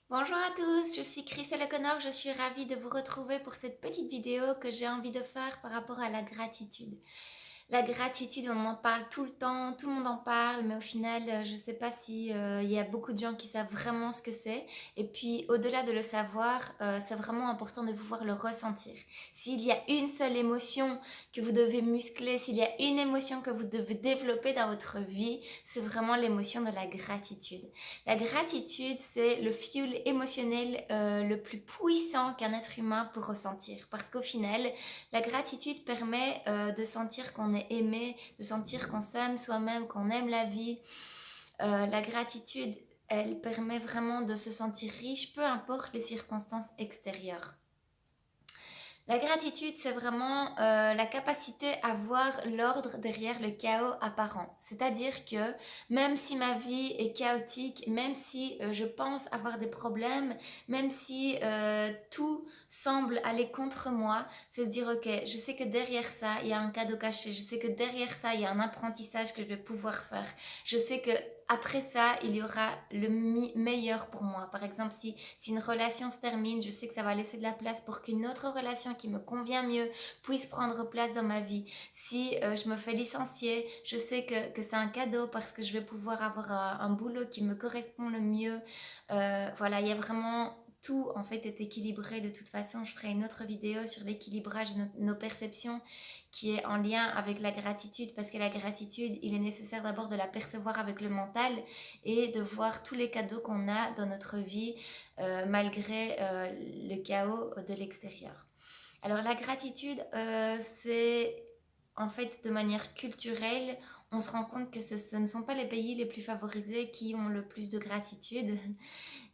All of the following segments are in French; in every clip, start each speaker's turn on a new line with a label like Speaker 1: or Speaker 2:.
Speaker 1: Bonjour à tous, je suis Christelle O'Connor, je suis ravie de vous retrouver pour cette petite vidéo que j'ai envie de faire par rapport à la gratitude. La gratitude, on en parle tout le temps, tout le monde en parle, mais au final, je ne sais pas si il y a beaucoup de gens qui savent vraiment ce que c'est. Et puis, au-delà de le savoir, c'est vraiment important de pouvoir le ressentir. S'il y a une seule émotion que vous devez muscler, s'il y a une émotion que vous devez développer dans votre vie, c'est vraiment l'émotion de la gratitude. La gratitude, c'est le fuel émotionnel le plus puissant qu'un être humain peut ressentir. Parce qu'au final, la gratitude permet de sentir qu'on est aimé, de sentir qu'on s'aime soi-même, qu'on aime la vie. La gratitude, elle permet vraiment de se sentir riche, peu importe les circonstances extérieures. La gratitude, c'est vraiment la capacité à voir l'ordre derrière le chaos apparent. C'est-à-dire que même si ma vie est chaotique, même si je pense avoir des problèmes, même si tout semble aller contre moi, c'est se dire, ok, je sais que derrière ça, il y a un cadeau caché. Je sais que derrière ça, il y a un apprentissage que je vais pouvoir faire. Je sais que après ça, il y aura le meilleur pour moi. Par exemple, si une relation se termine, je sais que ça va laisser de la place pour qu'une autre relation qui me convient mieux puisse prendre place dans ma vie. Si je me fais licencier, je sais que c'est un cadeau parce que je vais pouvoir avoir un boulot qui me correspond le mieux. Voilà, il y a vraiment tout en fait est équilibré. De toute façon, je ferai une autre vidéo sur l'équilibrage de nos perceptions qui est en lien avec la gratitude, parce que la gratitude, il est nécessaire d'abord de la percevoir avec le mental et de voir tous les cadeaux qu'on a dans notre vie malgré le chaos de l'extérieur. Alors la gratitude, c'est en fait de manière culturelle, on se rend compte que ce ne sont pas les pays les plus favorisés qui ont le plus de gratitude.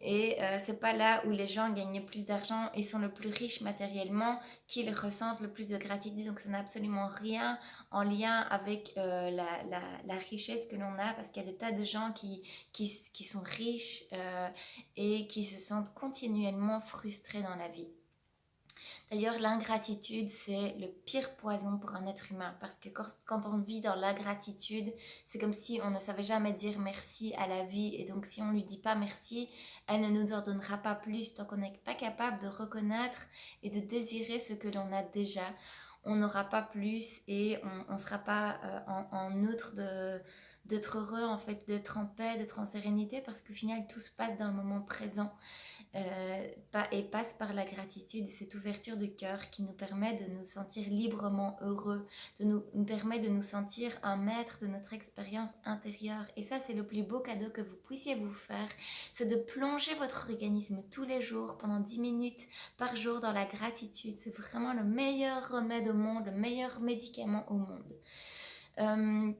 Speaker 1: Et c'est pas là où les gens gagnent plus d'argent et sont le plus riches matériellement qu'ils ressentent le plus de gratitude. Donc ça n'a absolument rien en lien avec la richesse que l'on a, parce qu'il y a des tas de gens qui sont riches et qui se sentent continuellement frustrés dans la vie. D'ailleurs, l'ingratitude, c'est le pire poison pour un être humain, parce que quand on vit dans l'ingratitude, c'est comme si on ne savait jamais dire merci à la vie, et donc si on ne lui dit pas merci, elle ne nous en donnera pas plus. Tant qu'on n'est pas capable de reconnaître et de désirer ce que l'on a déjà, on n'aura pas plus et on ne sera pas en outre d'être heureux, en fait, d'être en paix, d'être en sérénité, parce qu'au final, tout se passe dans le moment présent et passe par la gratitude et cette ouverture de cœur qui nous permet de nous sentir librement heureux, nous permet de nous sentir un maître de notre expérience intérieure. Et ça, c'est le plus beau cadeau que vous puissiez vous faire, c'est de plonger votre organisme tous les jours, pendant 10 minutes par jour dans la gratitude. C'est vraiment le meilleur remède au monde, le meilleur médicament au monde. Euh,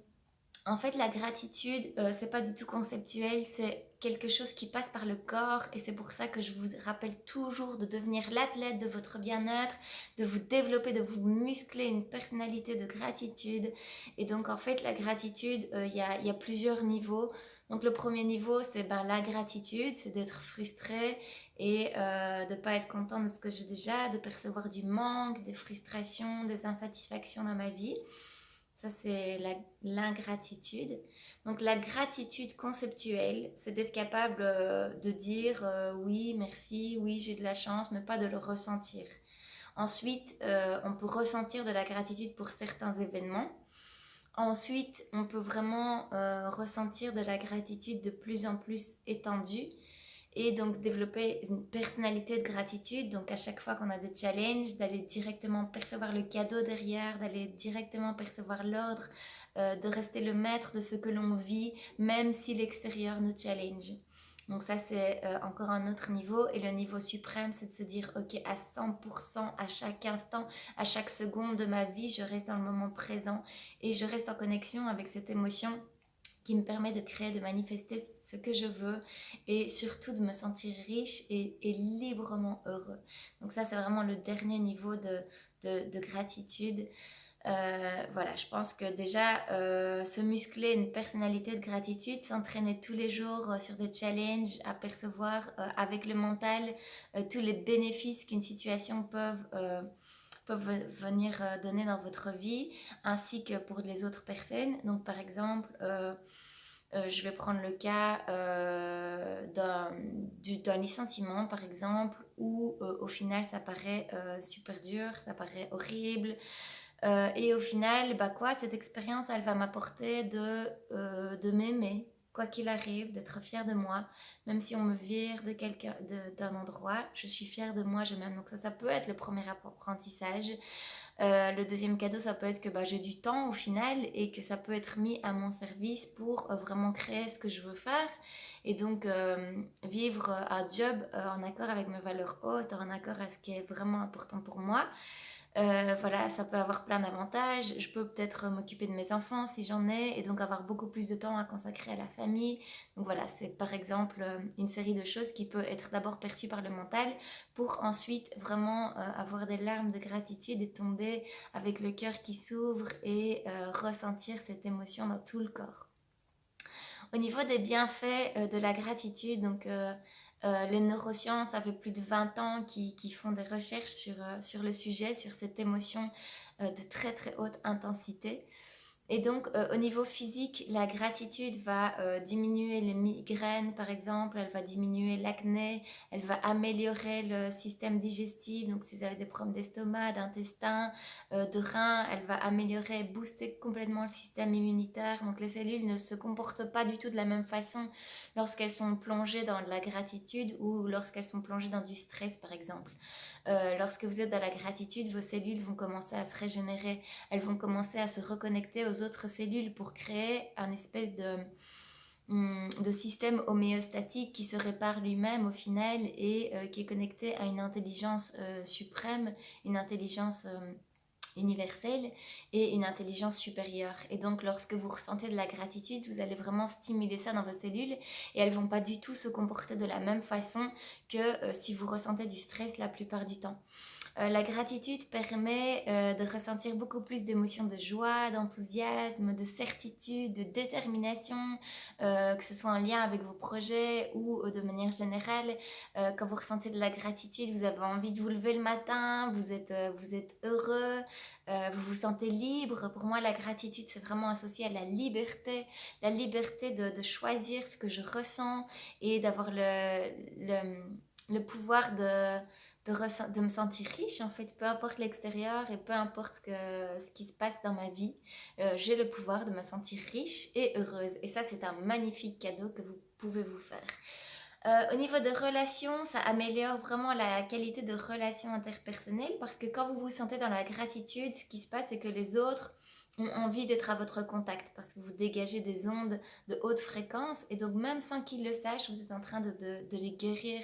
Speaker 1: En fait, la gratitude, c'est pas du tout conceptuel, c'est quelque chose qui passe par le corps et c'est pour ça que je vous rappelle toujours de devenir l'athlète de votre bien-être, de vous développer, de vous muscler une personnalité de gratitude. Et donc, en fait, la gratitude, il y a plusieurs niveaux. Donc, le premier niveau, c'est ben, la gratitude, c'est d'être frustré et de ne pas être content de ce que j'ai déjà, de percevoir du manque, des frustrations, des insatisfactions dans ma vie. Ça, c'est l'ingratitude. Donc, la gratitude conceptuelle, c'est d'être capable de dire oui, merci, oui, j'ai de la chance, mais pas de le ressentir. Ensuite, on peut ressentir de la gratitude pour certains événements. Ensuite, on peut vraiment ressentir de la gratitude de plus en plus étendue et donc développer une personnalité de gratitude. Donc à chaque fois qu'on a des challenges, d'aller directement percevoir le cadeau derrière, d'aller directement percevoir l'ordre, de rester le maître de ce que l'on vit, même si l'extérieur nous challenge. Donc ça, c'est encore un autre niveau. Et le niveau suprême, c'est de se dire, ok, à 100%, à chaque instant, à chaque seconde de ma vie, je reste dans le moment présent et je reste en connexion avec cette émotion qui me permet de créer, de manifester ce que je veux et surtout de me sentir riche et librement heureux. Donc ça, c'est vraiment le dernier niveau de gratitude. Voilà, je pense que déjà se muscler une personnalité de gratitude, s'entraîner tous les jours sur des challenges, apercevoir avec le mental tous les bénéfices qu'une situation peuvent venir donner dans votre vie, ainsi que pour les autres personnes. Donc par exemple, Je vais prendre le cas d'un licenciement par exemple, où au final ça paraît super dur, ça paraît horrible. Et au final, bah quoi, cette expérience, elle va m'apporter de m'aimer, quoi qu'il arrive, d'être fière de moi. Même si on me vire d'un endroit, je suis fière de moi, je m'aime. Donc ça peut être le premier apprentissage. Le deuxième cadeau, ça peut être que bah, j'ai du temps au final et que ça peut être mis à mon service pour vraiment créer ce que je veux faire et donc vivre un job en accord avec mes valeurs hautes, en accord avec ce qui est vraiment important pour moi. Voilà, ça peut avoir plein d'avantages. Je peux peut-être m'occuper de mes enfants si j'en ai et donc avoir beaucoup plus de temps à consacrer à la famille. Donc voilà, c'est par exemple une série de choses qui peut être d'abord perçue par le mental pour ensuite vraiment avoir des larmes de gratitude et tomber avec le cœur qui s'ouvre et ressentir cette émotion dans tout le corps. Au niveau des bienfaits de la gratitude, donc les neurosciences, ça fait plus de 20 ans qui font des recherches sur le sujet, sur cette émotion de très très haute intensité. Et donc, au niveau physique, la gratitude va diminuer les migraines, par exemple, elle va diminuer l'acné, elle va améliorer le système digestif. Donc, si vous avez des problèmes d'estomac, d'intestin, de rein, elle va améliorer, booster complètement le système immunitaire. Donc, les cellules ne se comportent pas du tout de la même façon lorsqu'elles sont plongées dans de la gratitude ou lorsqu'elles sont plongées dans du stress, par exemple. Lorsque vous êtes dans la gratitude, vos cellules vont commencer à se régénérer, elles vont commencer à se reconnecter aux autres cellules pour créer un espèce de système homéostatique qui se répare lui-même au final et qui est connecté à une intelligence suprême, une intelligence universelle et une intelligence supérieure. Et donc lorsque vous ressentez de la gratitude, vous allez vraiment stimuler ça dans vos cellules et elles vont pas du tout se comporter de la même façon que si vous ressentez du stress la plupart du temps. La gratitude permet de ressentir beaucoup plus d'émotions de joie, d'enthousiasme, de certitude, de détermination, que ce soit en lien avec vos projets ou de manière générale. Quand vous ressentez de la gratitude, vous avez envie de vous lever le matin, vous êtes heureux, vous vous sentez libre. Pour moi, la gratitude, c'est vraiment associé à la liberté de choisir ce que je ressens et d'avoir le pouvoir de me sentir riche en fait, peu importe l'extérieur et peu importe ce qui se passe dans ma vie, j'ai le pouvoir de me sentir riche et heureuse et ça c'est un magnifique cadeau que vous pouvez vous faire. Au niveau des relations, ça améliore vraiment la qualité de relations interpersonnelles parce que quand vous vous sentez dans la gratitude, ce qui se passe c'est que les autres ont envie d'être à votre contact parce que vous dégagez des ondes de haute fréquence et donc même sans qu'ils le sachent, vous êtes en train de les guérir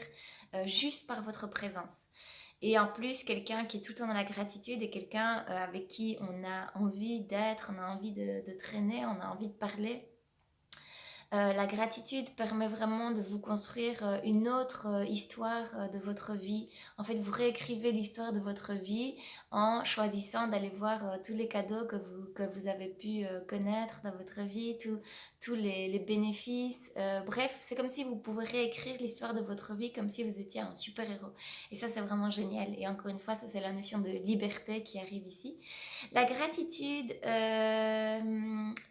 Speaker 1: juste par votre présence. Et en plus, quelqu'un qui est tout le temps dans la gratitude est quelqu'un avec qui on a envie d'être, on a envie de traîner, on a envie de parler. La gratitude permet vraiment de vous construire une autre histoire de votre vie. En fait, vous réécrivez l'histoire de votre vie en choisissant d'aller voir tous les cadeaux que vous avez pu connaître dans votre vie, tous les bénéfices. Bref, c'est comme si vous pouvez réécrire l'histoire de votre vie comme si vous étiez un super-héros. Et ça, c'est vraiment génial. Et encore une fois, ça, c'est la notion de liberté qui arrive ici. La gratitude,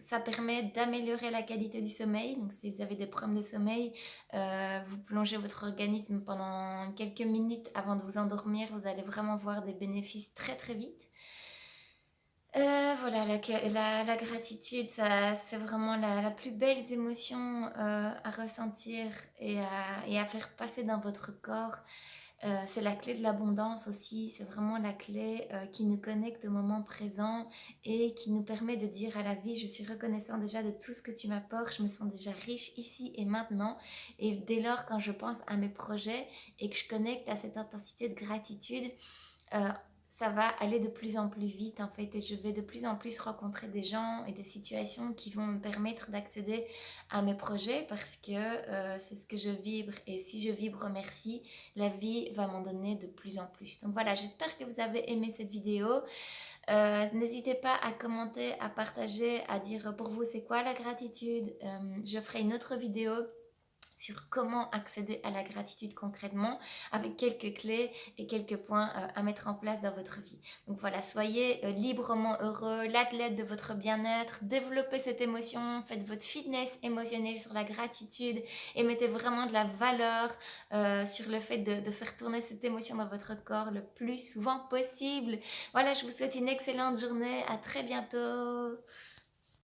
Speaker 1: ça permet d'améliorer la qualité du sommeil. Donc, si vous avez des problèmes de sommeil, vous plongez votre organisme pendant quelques minutes avant de vous endormir. Vous allez vraiment voir des bénéfices très très vite. Voilà, la gratitude, c'est vraiment la plus belle émotion à ressentir et à faire passer dans votre corps. C'est la clé de l'abondance aussi, c'est vraiment la clé qui nous connecte au moment présent et qui nous permet de dire à la vie, je suis reconnaissant déjà de tout ce que tu m'apportes, je me sens déjà riche ici et maintenant. Et dès lors, quand je pense à mes projets et que je connecte à cette intensité de gratitude, euh, ça va aller de plus en plus vite en fait et je vais de plus en plus rencontrer des gens et des situations qui vont me permettre d'accéder à mes projets parce que c'est ce que je vibre et si je vibre merci, la vie va m'en donner de plus en plus. Donc voilà, j'espère que vous avez aimé cette vidéo. N'hésitez pas à commenter, à partager, à dire pour vous c'est quoi la gratitude. Je ferai une autre vidéo sur comment accéder à la gratitude concrètement avec quelques clés et quelques points à mettre en place dans votre vie. Donc voilà, soyez librement heureux, l'athlète de votre bien-être, développez cette émotion, faites votre fitness émotionnel sur la gratitude et mettez vraiment de la valeur sur le fait de faire tourner cette émotion dans votre corps le plus souvent possible. Voilà, je vous souhaite une excellente journée, à très bientôt.